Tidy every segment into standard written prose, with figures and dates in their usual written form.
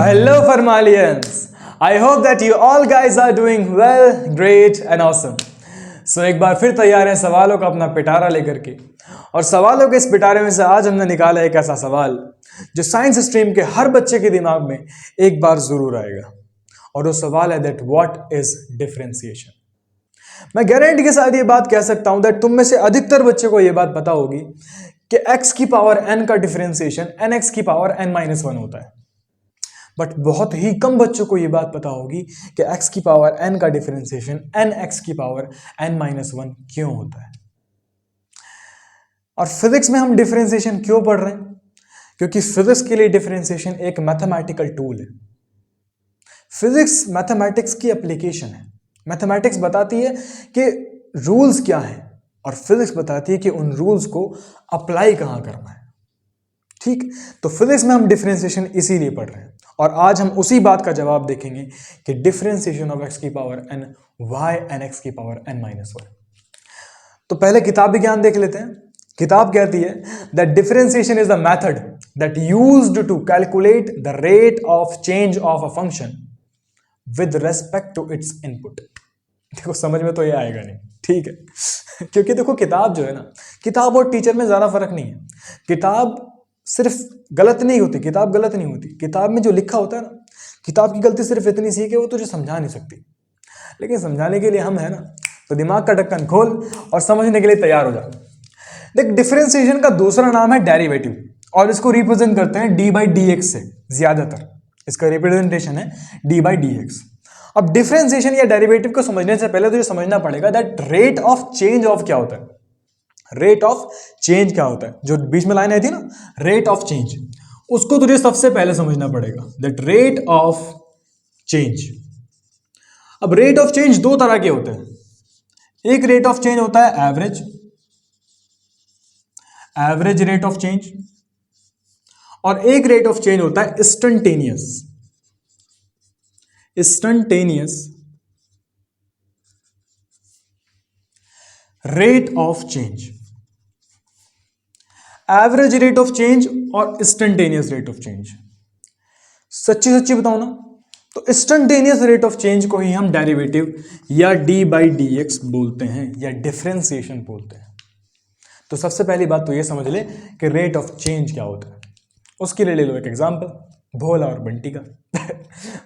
hello Farmalians. I hope that you all guys are doing well, great and awesome. So एक बार फिर तैयार हैं सवालों का अपना पिटारा लेकर के। और सवालों के इस पिटारे में से आज हमने निकाला एक ऐसा सवाल जो साइंस स्ट्रीम के हर बच्चे के दिमाग में एक बार जरूर आएगा, और वो सवाल है दैट व्हाट इज डिफरेंशिएशन। मैं गारंटी के साथ ये बात कह सकता हूं दैट तुम में से अधिकतर बच्चे को ये बात पता होगी कि x की पावर n का डिफरेंशिएशन nx की पावर n-1 होता है। बट बहुत ही कम बच्चों को ये बात पता होगी कि x की पावर n का डिफरेंशिएशन nx की पावर n-1 क्यों होता है। और फिजिक्स में हम डिफरेंशिएशन क्यों पढ़ रहे हैं? क्योंकि फिजिक्स के लिए डिफरेंशिएशन एक मैथमेटिकल टूल है। फिजिक्स मैथमेटिक्स की एप्लीकेशन है। मैथमेटिक्स बताती है कि रूल्स क्या हैं और फिजिक्स बताती है कि उन रूल्स को अप्लाई कहां करना है। ठीक, तो फिजिक्स में हम डिफरेंशिएशन इसीलिए पढ़ रहे हैं और आज हम उसी बात का जवाब देखेंगे कि डिफरेंशिएशन ऑफ x की power n y n x की पावर n-1। तो पहले किताबी ज्ञान देख लेते हैं। किताब कहती है that differentiation is the method that used to calculate the rate of change of a function with respect to its input. देखो समझ में तो ये आएगा नहीं, ठीक है क्योंकि देखो किताब जो है ना, किताब और टीचर में ज्यादा फर्क नहीं है। किताब सिर्फ गलत नहीं होती, किताब गलत नहीं होती। किताब में जो लिखा होता है ना, किताब की गलती सिर्फ इतनी सी है कि वो तुझे समझा नहीं सकती, लेकिन समझाने के लिए हम है ना, तो दिमाग का ढक्कन खोल और समझने के लिए तैयार हो जा। देख, डिफरेंशिएशन का दूसरा नाम है डेरिवेटिव और इसको रिप्रेजेंट करते हैं डी बाई डी एक्स से। ज्यादातर इसका रिप्रेजेंटेशन है डी बाई डी एक्स। अब डिफरेंशिएशन या डेरिवेटिव को समझने से पहले तुझे समझना पड़ेगा that rate of change of क्या होता है। रेट ऑफ चेंज क्या होता है, जो बीच में लाइन आई थी ना, रेट ऑफ चेंज, उसको तुझे सबसे पहले समझना पड़ेगा दैट रेट ऑफ चेंज। अब रेट ऑफ चेंज दो तरह के होते हैं। एक रेट ऑफ चेंज होता है एवरेज रेट ऑफ चेंज, और एक रेट ऑफ चेंज होता है instantaneous rate of change. Average rate of change और इंस्टंटेनियस रेट ऑफ चेंज। सच्ची बताओ ना, तो इंस्टंटेनियस रेट ऑफ चेंज को ही हम डेरिवेटिव या डी बाई डी एक्स बोलते हैं या डिफरेंशिएशन बोलते हैं। तो सबसे पहली बात तो ये समझ ले कि रेट ऑफ चेंज क्या होता है। उसके लिए ले लो एक एग्जांपल, भोला और बंटी का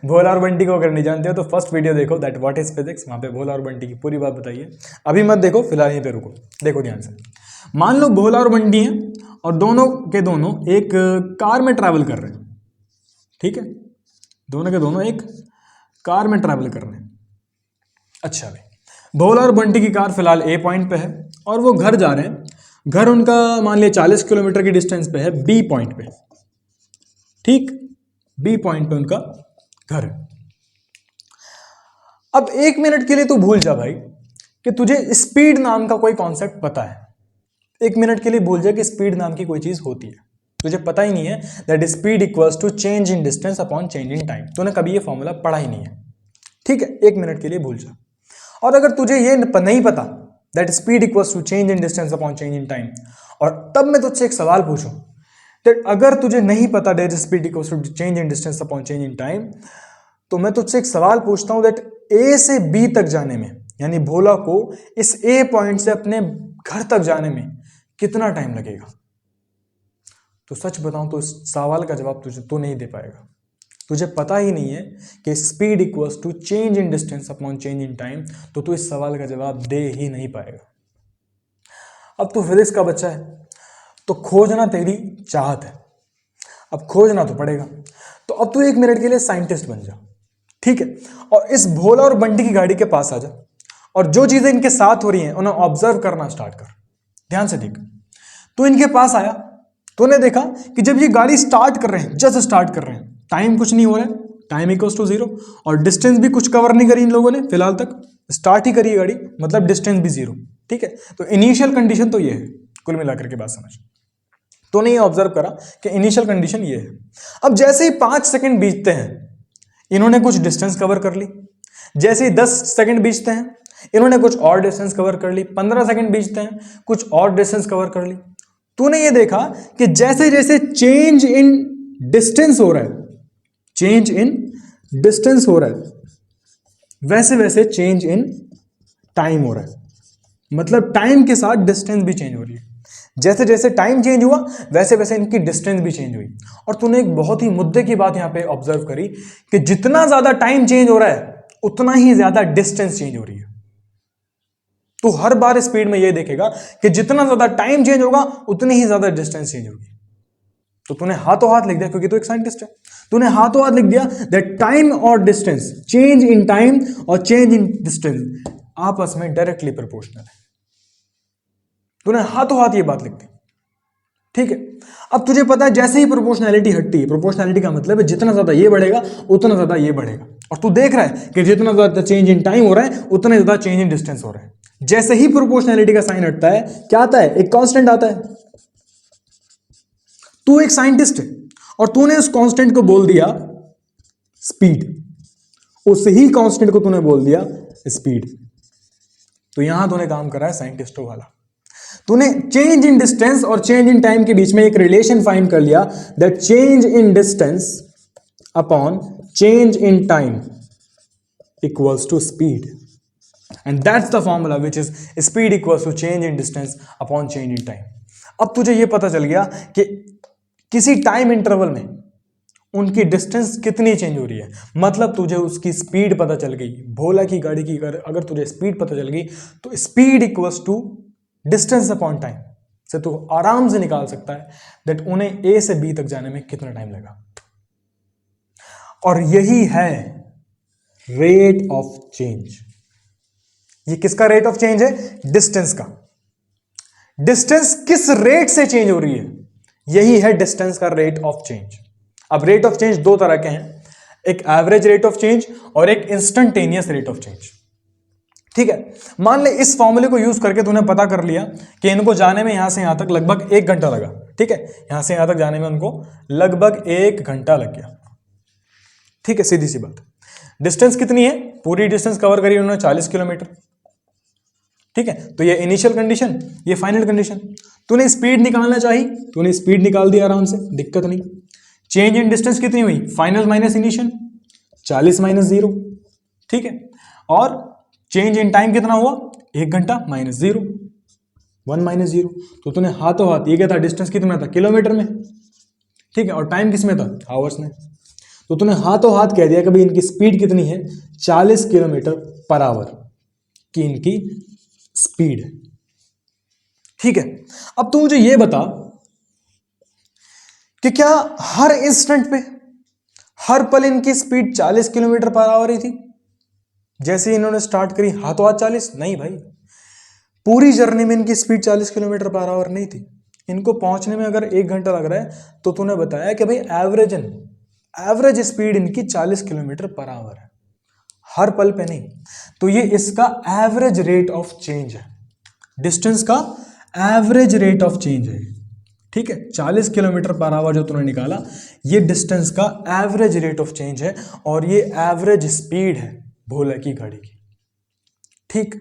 भोला और बंटी को अगर नहीं जानते हो तो फर्स्ट वीडियो देखो दैट व्हाट इज फिजिक्स, वहां पे भोला और बंटी की पूरी बात बताइए। अभी मत देखो, फिलहाल यहीं पे रुको, देखो ध्यान से। मान लो भोला और बंटी हैं और दोनों के दोनों एक कार में ट्रैवल कर रहे हैं। ठीक है, दोनों के दोनों एक कार में ट्रैवल कर रहे हैं। अच्छा भाई, भोला और बंटी की कार फिलहाल ए पॉइंट पे है और वो घर जा रहे हैं। घर उनका मान लिया 40 किलोमीटर की डिस्टेंस पे है बी पॉइंट पे। ठीक, बी पॉइंट पे उनका घर है। अब एक मिनट के लिए तू भूल जा भाई कि तुझे स्पीड नाम का कोई कॉन्सेप्ट पता है। एक मिनट के लिए भूल जा कि स्पीड नाम की कोई चीज होती है। तुझे पता ही नहीं है that speed equals to change in distance upon change in time. तूने कभी ये फॉर्मूला पढ़ा ही नहीं है। ठीक है, एक मिनट के लिए भूल जा। और अगर तुझे ये नहीं पता that speed equals to change in distance upon change in time, और तब मैं तुझसे एक सवाल पूछूं दैट अगर तुझे नहीं पता that speed equals to change in distance upon change in time, तो मैं तुझसे एक सवाल पूछता हूं दैट ए से बी तक जाने में, यानी भोला को इस ए पॉइंट से अपने घर तक जाने में कितना टाइम लगेगा? तो सच बताऊं तो इस सवाल का जवाब तुझे तो नहीं दे पाएगा। तुझे पता ही नहीं है कि speed equals to change in distance upon change in time, तो तू इस सवाल का जवाब दे ही नहीं पाएगा। अब तू फिजिक्स का बच्चा है तो खोजना तेरी चाहत है, अब खोजना तो पड़ेगा। तो अब तू एक मिनट के लिए साइंटिस्ट बन जा, ठीक है, और इस भोला और बंटी की गाड़ी के पास आ जा और जो चीजें इनके साथ हो रही हैं उन्हें ऑब्जर्व करना स्टार्ट कर। ध्यान से देख, तू इनके पास आया, तूने देखा कि जब ये गाड़ी स्टार्ट कर रहे हैं, जस्ट स्टार्ट कर रहे हैं, टाइम कुछ नहीं हो रहा है, टाइम इक्वल्स टू 0, और डिस्टेंस भी कुछ कवर नहीं करी इन लोगों ने, फिलहाल तक स्टार्ट ही करी है गाड़ी, मतलब डिस्टेंस भी 0। ठीक है, तो इनिशियल कंडीशन तो ये है, कुल मिलाकर के बात समझ। तो नहीं ऑब्जर्व करा कि इनिशियल कंडीशन ये है। अब जैसे ही 5 सेकंड बीतते हैं, इन्होंने कुछ डिस्टेंस कवर कर ली। जैसे ही 10 सेकंड बीतते हैं, इन्होंने कुछ और डिस्टेंस कवर कर ली। 15 सेकंड बीतते हैं, कुछ और डिस्टेंस कवर कर ली। तूने ये देखा कि जैसे जैसे चेंज इन डिस्टेंस हो रहा है, चेंज इन डिस्टेंस हो रहा है, वैसे वैसे चेंज इन टाइम हो रहा है। मतलब टाइम के साथ डिस्टेंस भी चेंज हो रही है। जैसे जैसे टाइम चेंज हुआ वैसे वैसे इनकी डिस्टेंस भी चेंज हुई। और तूने एक बहुत ही मुद्दे की बात यहां पे ऑब्जर्व करी कि जितना ज्यादा टाइम चेंज हो रहा है उतना ही ज्यादा डिस्टेंस चेंज हो रही है। तो हर बार स्पीड में ये देखेगा कि जितना ज्यादा टाइम चेंज होगा उतनी ही ज्यादा डिस्टेंस चेंज होगी। तो तूने हाथों हाथ लिख दिया, क्योंकि तू एक साइंटिस्ट है, तूने हाथों हाथ लिख दिया दैट टाइम और डिस्टेंस, चेंज इन टाइम और चेंज इन डिस्टेंस आपस में डायरेक्टली प्रोपोर्शनल है। तूने हाथों हाथ ये बात लिख दी, ठीक है। अब तुझे पता है जैसे ही प्रोपोर्शनैलिटी हटती है, प्रोपोर्शनैलिटी का मतलब है जितना ज्यादा ये बढ़ेगा उतना ज्यादा ये बढ़ेगा, और तू देख रहा है कि जितना ज्यादा चेंज इन टाइम हो रहा है उतना ज्यादा चेंज इन डिस्टेंस हो रहा है। जैसे ही प्रोपोर्शनैलिटी का साइन हटता है क्या आता है? एक कांस्टेंट आता है। तू एक साइंटिस्ट है और तूने उस कांस्टेंट को बोल दिया स्पीड, उस ही कांस्टेंट को तूने बोल दिया स्पीड। तो यहां तूने काम करा है साइंटिस्टों वाला। तूने चेंज इन डिस्टेंस और चेंज इन टाइम के बीच में एक रिलेशन फाइंड कर लिया that change in distance upon change in time equals to speed, and that's the formula which is speed equals to change in distance upon change in time. अब तुझे यह पता चल गया कि किसी टाइम इंटरवल में उनकी डिस्टेंस कितनी चेंज हो रही है, मतलब तुझे उसकी स्पीड पता चल गई। भोला की गाड़ी की अगर तुझे स्पीड पता चल गई तो speed equals to distance upon time से तू आराम से निकाल सकता है दैट उन्हें ए से बी तक जाने में कितना टाइम लगा। और यही है रेट ऑफ चेंज। ये किसका रेट ऑफ चेंज है? डिस्टेंस का। डिस्टेंस किस रेट से चेंज हो रही है, यही है डिस्टेंस का रेट ऑफ चेंज। अब रेट ऑफ चेंज दो तरह के हैं, एक एवरेज रेट ऑफ चेंज और एक इंस्टेंटेनियस रेट ऑफ चेंज। ठीक है, मान ले इस फॉर्मूले को यूज करके तूने पता कर लिया कि इनको जाने में यहां से यहां तक लगभग 1 घंटा लगा। ठीक है, यहां से यहां तक जाने में उनको लगभग 1 घंटा लग गया। ठीक है, सीधी सी बात। डिस्टेंस कितनी है? पूरी डिस्टेंस कवर करी उन्होंने 40 किलोमीटर। ठीक है, तो ये इनिशियल कंडीशन, ये फाइनल कंडीशन। तूने स्पीड निकालना चाहिए, तूने स्पीड निकाल दिया आराम से, दिक्कत नहीं। चेंज इन डिस्टेंस कितनी हुई? Final minus initial, 40 minus 0। ठीक है, और चेंज इन टाइम कितना हुआ? 1 घंटा माइनस 0, 1 माइनस 0। तो तूने हाथों हाथ, ये क्या था? डिस्टेंस कितना था? किलोमीटर में। ठीक है, और टाइम किस में था? आवर्स में। तो तूने हाथों हाथ कह दिया कि भाई इनकी स्पीड कितनी है? 40 किलोमीटर पर आवर की इनकी स्पीड है। ठीक है, अब तू मुझे यह बता कि क्या हर इंस्टेंट पे, हर पल इनकी स्पीड 40 किलोमीटर पर आवर ही थी जैसे ही इन्होंने स्टार्ट करी? हाथों हाथ 40? नहीं भाई, पूरी जर्नी में इनकी स्पीड 40 किलोमीटर पर आवर नहीं थी। इनको पहुंचने में अगर 1 घंटा लग रहा है तो तूने बताया कि भाई एवरेज स्पीड इनकी 40 किलोमीटर पर आवर है, हर पल पे नहीं। तो ये इसका एवरेज रेट ऑफ चेंज है, डिस्टेंस का एवरेज रेट ऑफ चेंज है। ठीक है, 40 किलोमीटर पर आवर जो तूने निकाला, ये डिस्टेंस का एवरेज रेट ऑफ चेंज है और ये एवरेज स्पीड है भोला की गाड़ी की। ठीक,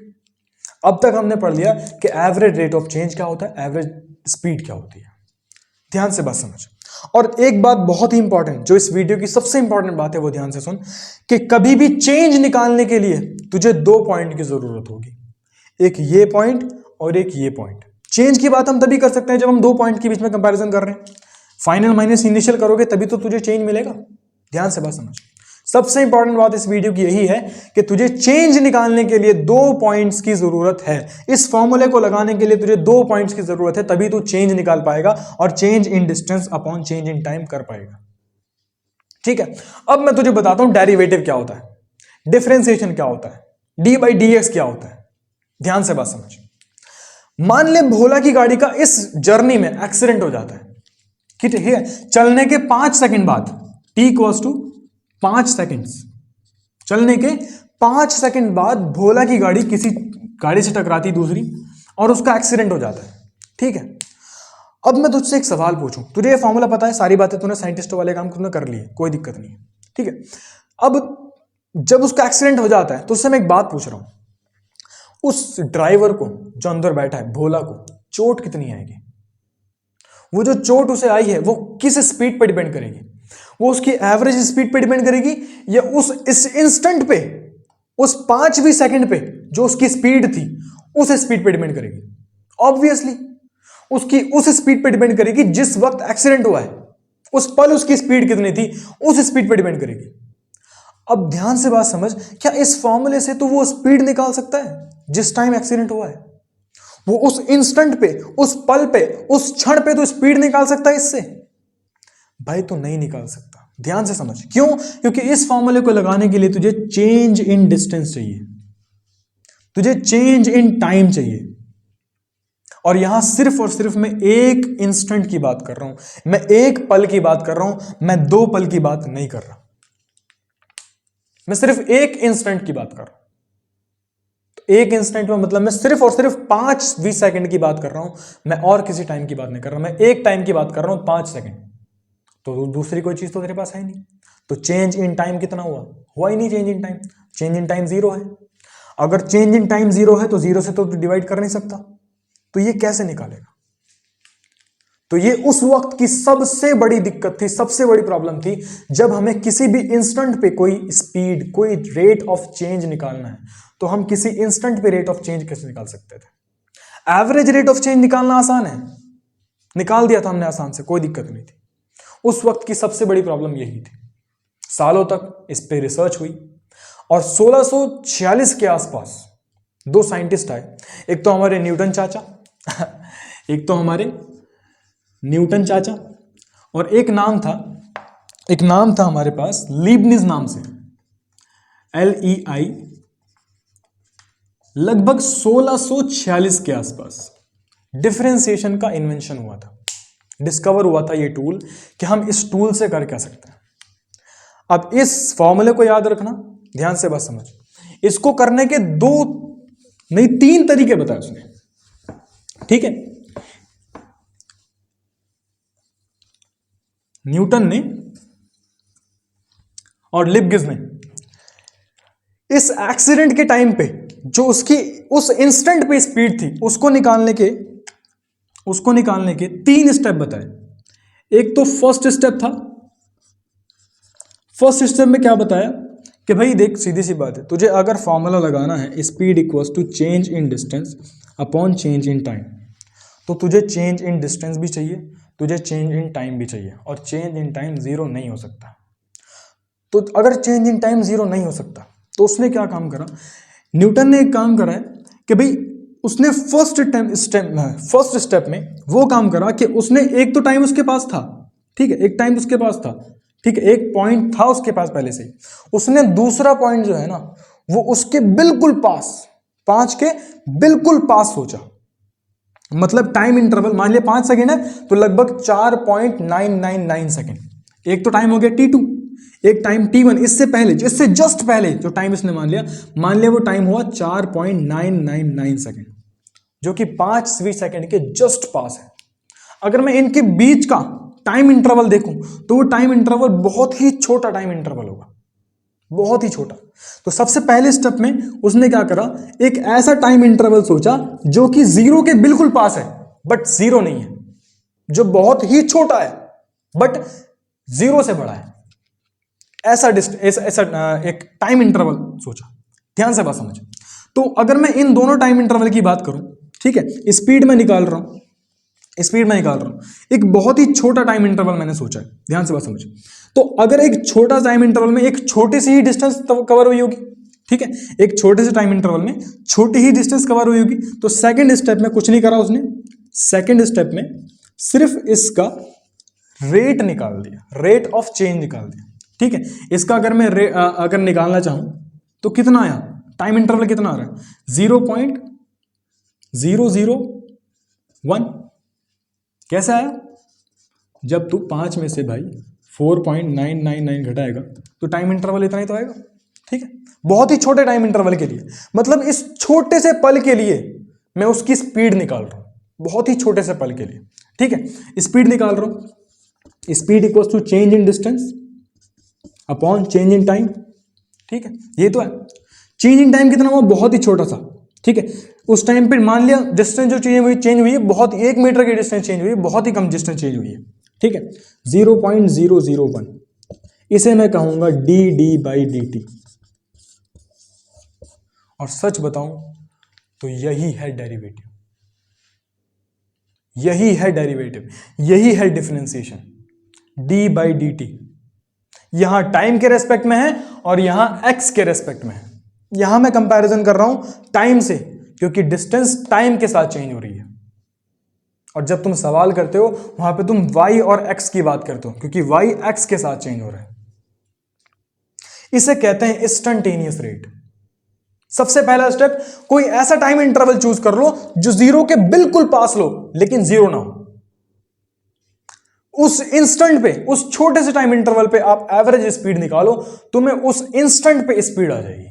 अब तक हमने पढ़ लिया कि एवरेज रेट ऑफ चेंज क्या होता है, एवरेज स्पीड क्या होती है। ध्यान से बात समझ। और एक बात बहुत ही इंपॉर्टेंट, जो इस वीडियो की सबसे इंपॉर्टेंट बात है, वो ध्यान से सुन कि कभी भी चेंज निकालने के लिए तुझे 2 पॉइंट की जरूरत होगी, एक ये पॉइंट और एक ये पॉइंट। चेंज की बात हम तभी कर सकते हैं जब हम 2 पॉइंट के बीच में कंपैरिजन कर रहे हैं। फाइनल माइनस इनिशियल करोगे तभी तो तुझे चेंज मिलेगा। ध्यान से बात समझ। सबसे इंपॉर्टेंट बात इस वीडियो की यही है कि तुझे चेंज निकालने के लिए 2 पॉइंट्स की जरूरत है। इस फॉर्मूले को लगाने के लिए तुझे 2 पॉइंट्स की जरूरत है, तभी तू चेंज निकाल पाएगा और change in distance upon change in time कर पाएगा। ठीक है, अब मैं तुझे बताता हूं डेरिवेटिव क्या होता है, डिफरेंशिएशन क्या होता है, डी बाई डी एक्स क्या होता है। ध्यान से बात समझ। मान ले भोला की गाड़ी का इस जर्नी में एक्सीडेंट हो जाता है। ठीक है, चलने के 5 सेकंड बाद, टी इक्वल्स टू 5 सेकंड्स, चलने के 5 सेकंड बाद भोला की गाड़ी किसी गाड़ी से टकराती दूसरी और उसका एक्सीडेंट हो जाता है। ठीक है, अब मैं तुझसे एक सवाल पूछूं, तुझे ये फॉर्मूला पता है, सारी बातें तूने साइंटिस्टों वाले काम तूने कर लिए, कोई दिक्कत नहीं है। ठीक है, अब जब उसका एक्सीडेंट हो जाता है तो उससे मैं एक बात पूछ रहा हूं, उस ड्राइवर को जो अंदर बैठा है, भोला को, चोट कितनी आएगी? वो जो चोट उसे आई है वो किस स्पीड पर डिपेंड करेगी? वो उसकी एवरेज स्पीड पे डिपेंड करेगी या इस इंस्टेंट पे, उस 5वीं सेकंड पे जो उसकी स्पीड थी उस स्पीड पे डिपेंड करेगी? ऑब्वियसली उसकी उस स्पीड पे डिपेंड करेगी जिस वक्त एक्सीडेंट हुआ है, उस पल उसकी स्पीड कितनी थी उस स्पीड पे डिपेंड करेगी। अब ध्यान से बात समझ, क्या इस फॉर्मूले से तो वो स्पीड निकाल सकता है जिस टाइम एक्सीडेंट हुआ है? वो उस इंस्टेंट पे, उस पल पे, उस क्षण पे तो स्पीड निकाल सकता है इससे? भाई तो नहीं निकाल सकता। ध्यान से समझ, क्यों? क्योंकि इस फॉर्मूले को लगाने के लिए तुझे चेंज इन डिस्टेंस चाहिए, तुझे चेंज इन टाइम चाहिए। और यहां सिर्फ और सिर्फ मैं एक इंस्टेंट की बात कर रहा हूं, मैं एक पल की बात कर रहा हूं, मैं 2 पल की बात नहीं कर रहा, मैं सिर्फ एक इंस्टेंट की बात कर रहा हूं। तो एक इंस्टेंट में मतलब मैं सिर्फ और सिर्फ 5वीं सेकंड की बात कर रहा हूं, मैं और किसी टाइम की बात नहीं कर रहा, मैं एक टाइम की बात कर रहा हूं 5 सेकंड। तो दूसरी कोई चीज तो तेरे पास है नहीं, तो चेंज इन टाइम कितना हुआ ही नहीं। Change in time, change in time 0 है। अगर चेंज इन टाइम 0 है तो 0 से तो डिवाइड कर नहीं सकता, तो ये कैसे निकालेगा? तो ये उस वक्त की सबसे बड़ी दिक्कत थी, सबसे बड़ी प्रॉब्लम थी, जब हमें किसी भी इंस्टेंट पे कोई स्पीड, कोई रेट ऑफ चेंज निकालना है, तो हम किसी इंस्टेंट पे रेट ऑफ चेंज कैसे निकाल सकते थे? एवरेज रेट ऑफ चेंज निकालना आसान है, निकाल दिया था हमने आसान से, कोई दिक्कत नहीं थी। उस वक्त की सबसे बड़ी प्रॉब्लम यही थी। सालों तक इस पे रिसर्च हुई और 1646 के आसपास 2 साइंटिस्ट आए। एक तो हमारे न्यूटन चाचा एक तो हमारे न्यूटन चाचा, और एक नाम था हमारे पास लीबनिज नाम से, LEI। लगभग 1646 के आसपास डिफरेंशिएशन का इन्वेंशन हुआ था, डिस्कवर हुआ था ये टूल, कि हम इस टूल से कर क्या सकते हैं। अब इस फॉर्मूले को याद रखना, ध्यान से बात समझ। इसको करने के 2 नहीं 3 तरीके बताए उसने, ठीक है? न्यूटन ने और लिबगिज ने इस एक्सीडेंट के टाइम पे जो उसकी उस इंस्टेंट पे स्पीड थी उसको निकालने के 3 स्टेप बताए। एक तो फर्स्ट स्टेप था, फर्स्ट स्टेप में क्या बताया कि भाई देख, सीधी सी बात है, तुझे अगर फॉर्मूला लगाना है speed equals to change in distance upon change in time, तो तुझे चेंज इन डिस्टेंस भी चाहिए, तुझे चेंज इन टाइम भी चाहिए, और चेंज इन टाइम 0 नहीं हो सकता। तो अगर चेंज इन टाइम 0 नहीं हो सकता तो उसने क्या काम करा, न्यूटन ने एक काम करा है कि भाई उसने फर्स्ट स्टेप में वो काम करा कि उसने एक तो टाइम उसके पास था, ठीक है, एक टाइम उसके पास था, ठीक है, एक पॉइंट था उसके पास पहले से, उसने दूसरा पॉइंट जो है ना वो उसके बिल्कुल पास, 5 के बिल्कुल पास सोचा। मतलब टाइम इंटरवल मान लिया 5 सेकंड है तो लगभग 4.999 सेकंड। एक तो टाइम हो गया T2, एक टाइम T1, इससे पहले, इससे जस्ट पहले जो टाइम इसने मान लिया वो टाइम हुआ 4.999 सेकंड, जो कि 5वीं सेकंड के जस्ट पास है। अगर मैं इनके बीच का टाइम इंटरवल देखूं तो वो टाइम इंटरवल बहुत ही छोटा टाइम इंटरवल होगा, बहुत ही छोटा। तो सबसे पहले स्टेप में उसने क्या करा, एक ऐसा टाइम इंटरवल सोचा जो कि 0 के बिल्कुल पास है बट 0 नहीं है, जो बहुत ही छोटा है बट 0 से बड़ा है, ऐसा एक टाइम इंटरवल सोचा। ध्यान से बात समझ। तो अगर मैं इन दोनों टाइम इंटरवल की बात करूं, ठीक है, स्पीड में निकाल रहा हूं, एक बहुत ही छोटा टाइम इंटरवल मैंने सोचा है, ध्यान से बात समझ। तो अगर एक छोटा टाइम इंटरवल में एक छोटी सी ही डिस्टेंस कवर हुई होगी, ठीक है, एक छोटे से टाइम इंटरवल में छोटी ही डिस्टेंस कवर हुई होगी, तो सेकंड स्टेप में कुछ नहीं करा उसने, सेकंड स्टेप में सिर्फ इसका रेट निकाल दिया, रेट ऑफ चेंज निकाल दिया, ठीक है। इसका अगर मैं अगर निकालना चाहूं तो कितना आया, टाइम इंटरवल कितना आ रहा है, 0.001। कैसे आया, जब तू 5 में से भाई 4.999 घटाएगा तो टाइम इंटरवल इतना ही तो आएगा, ठीक है। बहुत ही छोटे टाइम इंटरवल के लिए, मतलब इस छोटे से पल के लिए मैं उसकी स्पीड निकाल रहा हूं, बहुत ही छोटे से पल के लिए, ठीक है, स्पीड निकाल रहा हूं। Speed equals to change in distance upon change in time, ठीक है, ये तो है। चेंज इन टाइम कितना हुआ, बहुत ही छोटा सा, ठीक है। उस टाइम पे मान लिया डिस्टेंस जो चेंज हुई है बहुत, 1 मीटर की डिस्टेंस चेंज हुई है, बहुत ही कम डिस्टेंस चेंज हुई है, ठीक है, 0.001, इसे मैं कहूंगा डी/dt। और सच बताऊं तो यही है डेरिवेटिव, यही है डेरिवेटिव, यही है डिफरेंशिएशन, डी/dt। यहां टाइम के रेस्पेक्ट में है और यहां एक्स के रेस्पेक्ट में है। यहां मैं कंपैरिजन कर रहा हूं टाइम से, क्योंकि डिस्टेंस टाइम के साथ चेंज हो रही है। और जब तुम सवाल करते हो वहां पे तुम y और x की बात करते हो, क्योंकि y x के साथ चेंज हो रहा है। इसे कहते हैं इंस्टंटेनियस रेट। सबसे पहला स्टेप, कोई ऐसा टाइम इंटरवल चूज कर लो जो जीरो के बिल्कुल पास लो लेकिन जीरो ना हो। उस इंस्टेंट पे, उस छोटे से टाइम इंटरवल पे आप एवरेज स्पीड निकालो, तुम्हें उस इंस्टेंट पे स्पीड आ जाएगी।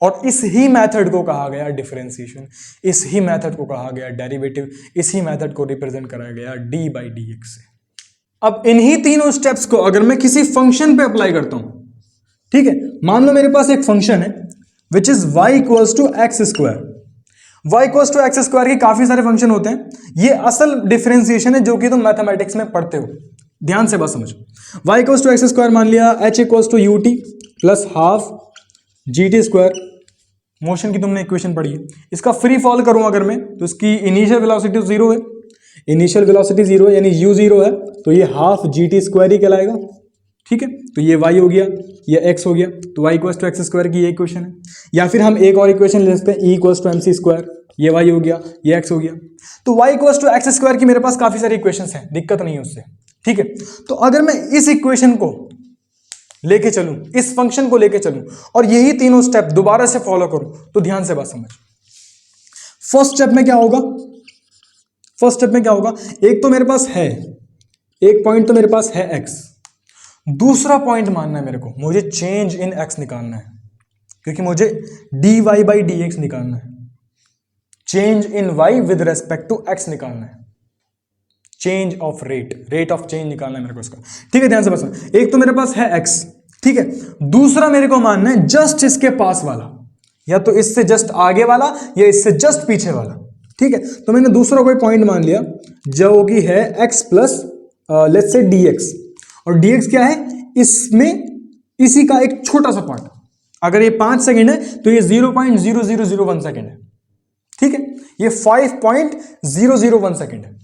और इस ही मेथड को कहा गया डिफरेंशिएशन, इस ही मेथड को कहा गया डेरिवेटिव, इस ही मेथड को रिप्रेजेंट कराया गया डी/dx से। अब इन्हीं तीनों स्टेप्स को अगर मैं किसी फंक्शन पे अप्लाई करता हूं, ठीक है, मान लो मेरे पास एक फंक्शन है which is y equals to x square. y equals to x square के काफी सारे फंक्शन होते हैं, ये असल डिफरेंशिएशन है जो कि तुम मैथमेटिक्स में पढ़ते हो। ध्यान से बात समझो। y equals to x square मान लिया, h equals to ut plus half gt square. Motion की तुमने इक्वेशन पढ़ी है। इसका फ्री फॉल करूं अगर मैं, तो इसकी इनिशियल वेलोसिटी जीरो है, इनिशियल वेलोसिटी जीरो है, यानी u जीरो है, तो ये हाफ gt स्क्वायर ही कहलाएगा। ठीक है, तो ये y हो गया, ये x हो गया, तो y equals to x square की ये इक्वेशन है। या फिर हम एक और इक्वेशन ले सकते हैं, e equals to mc square, ये y हो गया, ये x हो गया। तो y equals to x square की मेरे पास काफी सारी इक्वेशंस हैं, दिक्कत नहीं है उससे। ठीक है, तो अगर मैं इस इक्वेशन को लेके चलूं, इस फंक्शन को लेके चलूं और यही तीनों स्टेप दोबारा से फॉलो करूं, तो ध्यान से बात समझ। फर्स्ट स्टेप में क्या होगा, फर्स्ट स्टेप में क्या होगा, एक तो मेरे पास है, एक पॉइंट तो मेरे पास है x, दूसरा पॉइंट मानना है मेरे को, मुझे चेंज इन x निकालना है, क्योंकि मुझे dy/dx निकालना है। Change in y with respect to x निकालना है, change of rate, rate of change निकालना है मेरे को इसका। ठीक है, ध्यान से बस। एक तो मेरे पास है x, ठीक है, दूसरा मेरे को मानना है जस्ट इसके पास वाला, या तो इससे जस्ट आगे वाला या इससे जस्ट पीछे वाला। ठीक है, तो मैंने दूसरा कोई पॉइंट मान लिया जो कि है x plus let's say dx, और dx क्या है, इसमें इसी का एक छोटा सा पार्ट। अगर ये 5 सेकेंड है तो ये 0.0001 सेकेंड है। ठीक है, ये 5.001 सेकेंड है।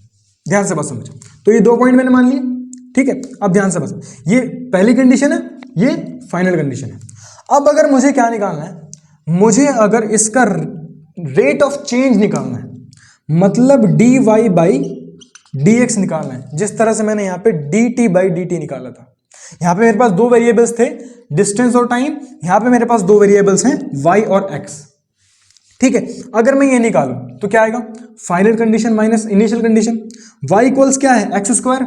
ध्यान से बात समझो। तो ये दो पॉइंट मैंने मान लिए। ठीक है, अब ध्यान से बात, ये पहली कंडीशन है, ये फाइनल कंडीशन है। अब अगर मुझे क्या निकालना है, मुझे अगर इसका रेट ऑफ चेंज निकालना है, मतलब dy/dx निकालना है, जिस तरह से मैंने यहां पे dt/dt निकाला था। यहां पे मेरे पास दो वेरिएबल्स थे, डिस्टेंस और टाइम। यहां पे मेरे पास दो वेरिएबल्स हैं, y और x। ठीक है, अगर मैं ये निकालूं तो क्या आएगा, final condition minus initial condition. y equals क्या है, एक्स स्क्वायर,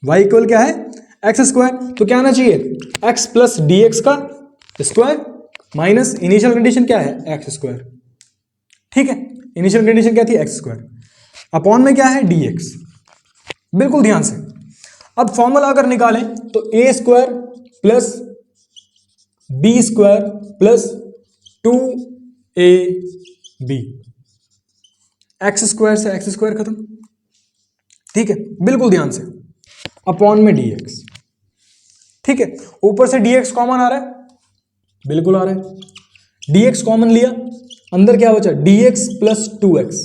y इक्वल क्या है, एक्स स्क्वायर। तो क्या आना चाहिए, x प्लस dx का स्क्वायर माइनस इनिशियल कंडीशन क्या है, एक्स स्क्वायर। ठीक है, इनिशियल कंडीशन क्या थी, एक्स स्क्वायर, अपॉन में क्या है, dx। बिल्कुल ध्यान से। अब फॉर्मूला अगर निकालें तो a square plus b square plus 2ab, x square से एक्स स्क्वायर खत्म। ठीक है, बिल्कुल ध्यान से, अपॉन में dx। ठीक है, ऊपर से dx कॉमन आ रहा है, बिल्कुल आ रहा है, dx कॉमन लिया, अंदर क्या बचा, dx प्लस 2x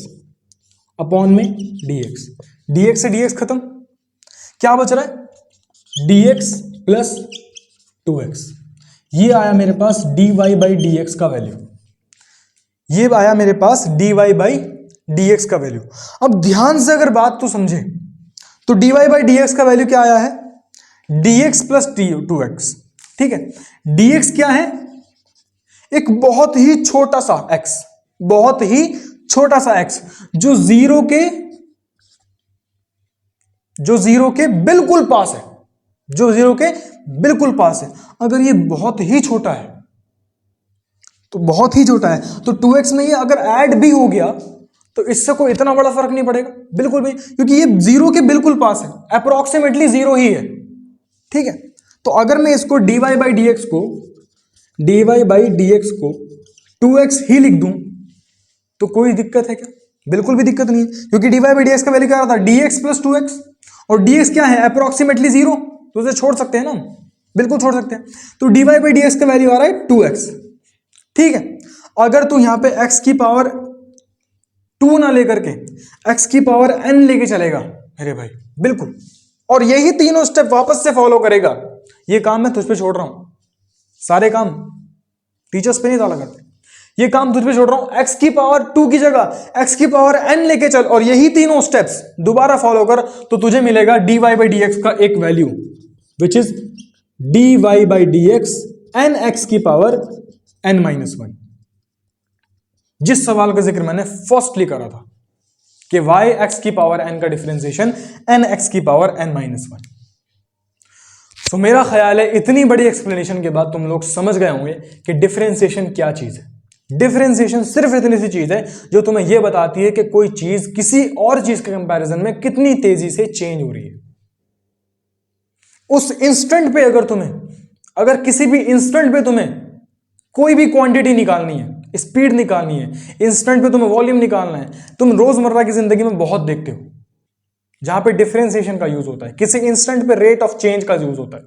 अपॉन में dx। dx से dx खत्म, क्या बच रहा है, dx प्लस 2x। ये आया मेरे पास dy/dx का वैल्यू, ये आया मेरे पास dy/dx का वैल्यू। अब ध्यान से अगर बात तो समझे, तो dy/dx का वैल्यू क्या आया है, dx प्लस 2x। ठीक है, dx क्या है, एक बहुत ही छोटा सा x, बहुत ही छोटा सा x जो जीरो के बिल्कुल पास है, जो जीरो के बिल्कुल पास है। अगर ये बहुत ही छोटा है, तो बहुत ही छोटा है, तो 2x में ये अगर ऐड भी हो गया तो इससे कोई इतना बड़ा फर्क नहीं पड़ेगा, बिल्कुल भी, क्योंकि ये जीरो के बिल्कुल पास है, अप्रोक्सीमेटली जीरो ही है। ठीक है, तो अगर मैं इसको dy/dx को 2x ही लिख दूं तो कोई दिक्कत है क्या, बिल्कुल भी दिक्कत नहीं है, क्योंकि dy/dx का वैल्यू क्या था, dx प्लस 2x, और dx क्या है, अप्रोक्सीमेटली जीरो, तो उसे छोड़ सकते हैं ना, बिल्कुल छोड़ सकते हैं। तो dy बाई डी एक्स का वैल्यू आ रहा है 2x, ठीक है। अगर तू यहां पे x की पावर 2 ना लेकर के x की पावर n लेके चलेगा मेरे भाई, बिल्कुल, और यही तीनों स्टेप वापस से फॉलो करेगा, ये काम मैं तुझ पे छोड़ रहा हूं, सारे काम टीचर्स पे नहीं डाला करते, ये काम तुझ पे छोड़ रहा हूं। x की पावर 2 की जगह x की पावर n लेके चल और यही तीनों स्टेप्स दोबारा फॉलो कर, तो तुझे मिलेगा dy बाई डी एक्स का एक value which is dy by D X n x की पावर n माइनस 1, जिस सवाल का जिक्र मैंने फर्स्टली करा था कि y x की पावर n का डिफरेंशिएशन n x की पावर n माइनस 1। तो मेरा ख्याल है इतनी बड़ी एक्सप्लेनेशन के बाद तुम लोग समझ गए होंगे कि डिफरेंशिएशन क्या चीज है। डिफरेंशिएशन सिर्फ इतनी सी चीज है जो तुम्हें यह बताती है कि कोई चीज किसी और चीज के कंपैरिजन में कितनी तेजी से चेंज हो रही है। उस इंस्टेंट पे अगर किसी भी इंस्टेंट पे तुम्हें कोई भी क्वांटिटी निकालनी है, स्पीड निकालनी है, इंस्टेंट पे तुम्हें वॉल्यूम निकालना है, तुम रोजमर्रा की जिंदगी में बहुत देखते हो जहां पे डिफरेंशिएशन का यूज होता है, किसी इंस्टेंट पे रेट ऑफ चेंज का यूज होता है।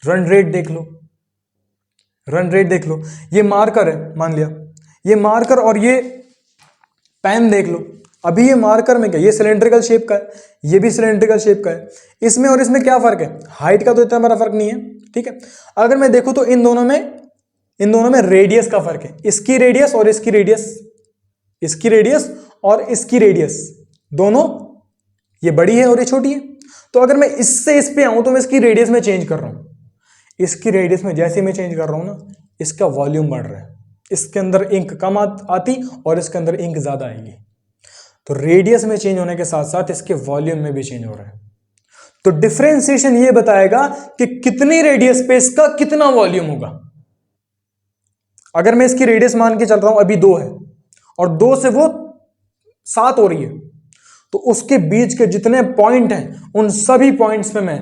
रन रेट देख लो, रन रेट देख लो, ये मार्कर है मान लिया, ये मार्कर और ये पेन देख लो। अभी ये मार्कर में क्या, ये सिलेंड्रिकल शेप का है, ये भी सिलेंड्रिकल शेप का है, इसमें और इसमें क्या फर्क है, हाइट का तो इतना बड़ा फर्क नहीं है, ठीक है। अगर मैं देखूं तो इन दोनों में रेडियस का फर्क है, इसकी रेडियस और इसकी रेडियस, इसकी रेडियस और इसकी रेडियस दोनों, ये बड़ी है और ये छोटी है। तो अगर मैं इससे इस पे आऊं तो मैं इसकी रेडियस में चेंज कर रहा हूं, इसकी रेडियस में जैसे मैं चेंज कर रहा हूं ना, इसका वॉल्यूम बढ़ रहा है, इसके अंदर इंक कम आती और इसके अंदर इंक ज्यादा आएगी। तो रेडियस में चेंज होने के साथ साथ इसके वॉल्यूम में भी चेंज हो रहा है। तो डिफरेंशिएशन ये बताएगा कि कितनी रेडियस पे इसका कितना वॉल्यूम होगा। अगर मैं इसकी रेडियस मान के चल रहा हूं अभी 2 है और 2 से वो 7 हो रही है, तो उसके बीच के जितने पॉइंट हैं उन सभी पॉइंट्स पे मैं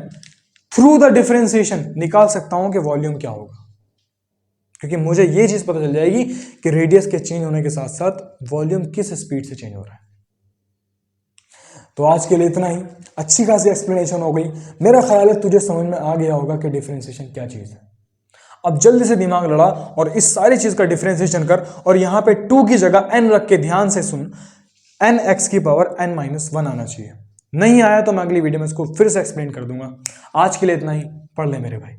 थ्रू द डिफरेंशिएशन निकाल सकता हूं कि वॉल्यूम क्या होगा, क्योंकि मुझे ये चीज पता चल जाएगी कि रेडियस के चेंज होने के साथ साथ वॉल्यूम किस स्पीड से चेंज हो रहा है। तो आज के लिए इतना ही, अच्छी खासी एक्सप्लेनेशन हो गई, मेरा ख्याल है तुझे समझ में आ गया होगा कि डिफरेंशिएशन क्या चीज है। अब जल्दी से दिमाग लड़ा और इस सारी चीज का डिफरेंशिएशन कर, और यहां पे 2 की जगह n रख के ध्यान से सुन, n x की पावर n माइनस 1 आना चाहिए। नहीं आया तो मैं अगली वीडियो में इसको फिर से एक्सप्लेन कर दूंगा। आज के लिए इतना ही, पढ़ ले मेरे भाई।